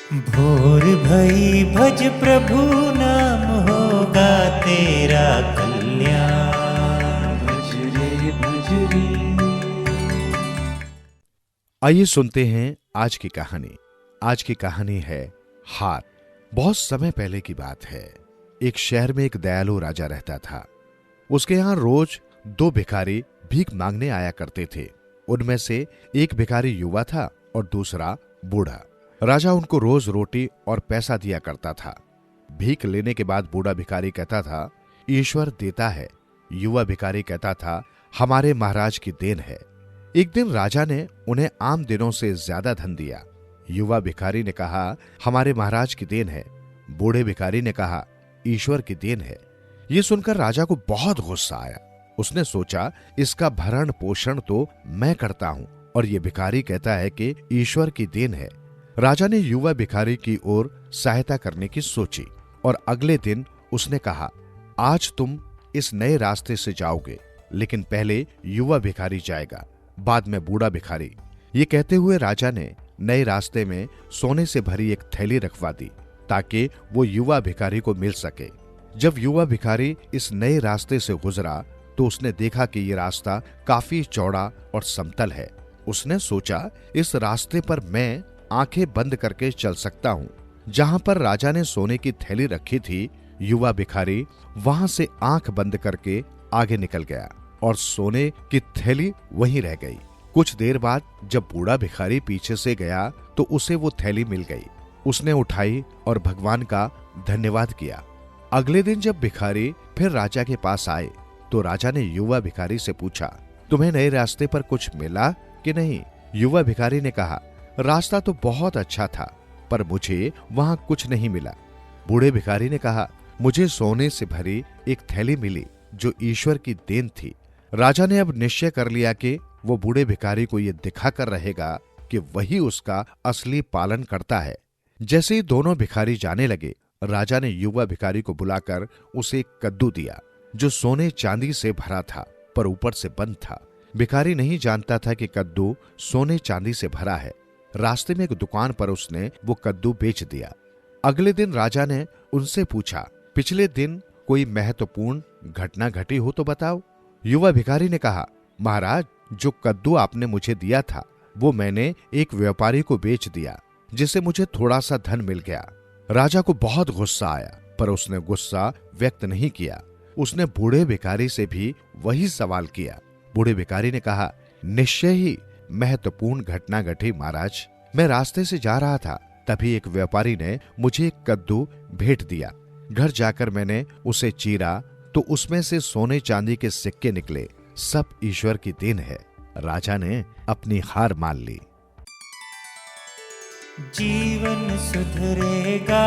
भोर भई भज प्रभु नाम होगा तेरा कल्याण। भज रे भज रे। आइए सुनते हैं आज की कहानी। आज की कहानी है हार। बहुत समय पहले की बात है। एक शहर में एक दयालु राजा रहता था। उसके यहां रोज दो भिखारी भीख मांगने आया करते थे। उनमें से एक भिखारी युवा था और दूसरा बूढ़ा। राजा उनको रोज रोटी और पैसा दिया करता था। भीख लेने के बाद बूढ़ा भिखारी कहता था, ईश्वर देता है। युवा भिखारी कहता था, हमारे महाराज की देन है। एक दिन राजा ने उन्हें आम दिनों से ज्यादा धन दिया। युवा भिखारी ने कहा, हमारे महाराज की देन है। बूढ़े भिखारी ने कहा, ईश्वर की देन है। ये सुनकर राजा को बहुत गुस्सा आया। उसने सोचा, इसका भरण पोषण तो मैं करता हूं और ये भिखारी कहता है कि ईश्वर की देन है। राजा ने युवा भिखारी की ओर सहायता करने की सोची और अगले दिन उसने कहा, आज तुम इस नए रास्ते से जाओगे, लेकिन पहले युवा भिखारी जाएगा, बाद में बूढ़ा भिखारी। ये कहते हुए राजा ने नए रास्ते में सोने से भरी एक थैली रखवा दी ताकि वो युवा भिखारी को मिल सके। जब युवा भिखारी इस नए रास्ते से गुजरा तो उसने देखा कि ये रास्ता काफी चौड़ा और समतल है। उसने सोचा, इस रास्ते पर मैं आंखें बंद करके चल सकता हूं। जहां पर राजा ने सोने की थैली रखी थी, युवा भिखारी वहां से आंख बंद करके आगे निकल गया और सोने की थैली वहीं रह गई। कुछ देर बाद जब बूढ़ा भिखारी पीछे से गया तो उसे वो थैली मिल गई। उसने उठाई और भगवान का धन्यवाद किया। अगले दिन जब भिखारी फिर राजा के पास आए तो राजा ने युवा भिखारी से पूछा, तुम्हें नए रास्ते पर कुछ मिला कि नहीं? युवा भिखारी ने कहा, रास्ता तो बहुत अच्छा था, पर मुझे वहां कुछ नहीं मिला। बूढ़े भिखारी ने कहा, मुझे सोने से भरी एक थैली मिली जो ईश्वर की देन थी। राजा ने अब निश्चय कर लिया कि वो बूढ़े भिखारी को ये दिखाकर रहेगा कि वही उसका असली पालन करता है। जैसे ही दोनों भिखारी जाने लगे, राजा ने युवा भिखारी को बुलाकर उसे एक कद्दू दिया जो सोने चांदी से भरा था पर ऊपर से बंद था। भिखारी नहीं जानता था कि कद्दू सोने चांदी से भरा है। रास्ते में एक दुकान पर उसने वो कद्दू बेच दिया। अगले दिन राजा ने उनसे पूछा, पिछले दिन कोई महत्वपूर्ण घटना घटी हो तो बताओ। युवा भिखारी ने कहा, महाराज, जो कद्दू आपने मुझे दिया था वो मैंने एक व्यापारी को बेच दिया, जिससे मुझे थोड़ा सा धन मिल गया। राजा को बहुत गुस्सा आया, पर उसने गुस्सा व्यक्त नहीं किया। उसने बूढ़े भिखारी से भी वही सवाल किया। बूढ़े भिखारी ने कहा, निश्चय ही महत्वपूर्ण घटना घटी महाराज। मैं रास्ते से जा रहा था, तभी एक व्यापारी ने मुझे एक कद्दू भेंट दिया। घर जाकर मैंने उसे चीरा तो उसमें से सोने चांदी के सिक्के निकले। सब ईश्वर की देन है। राजा ने अपनी हार मान ली। जीवन सुधरेगा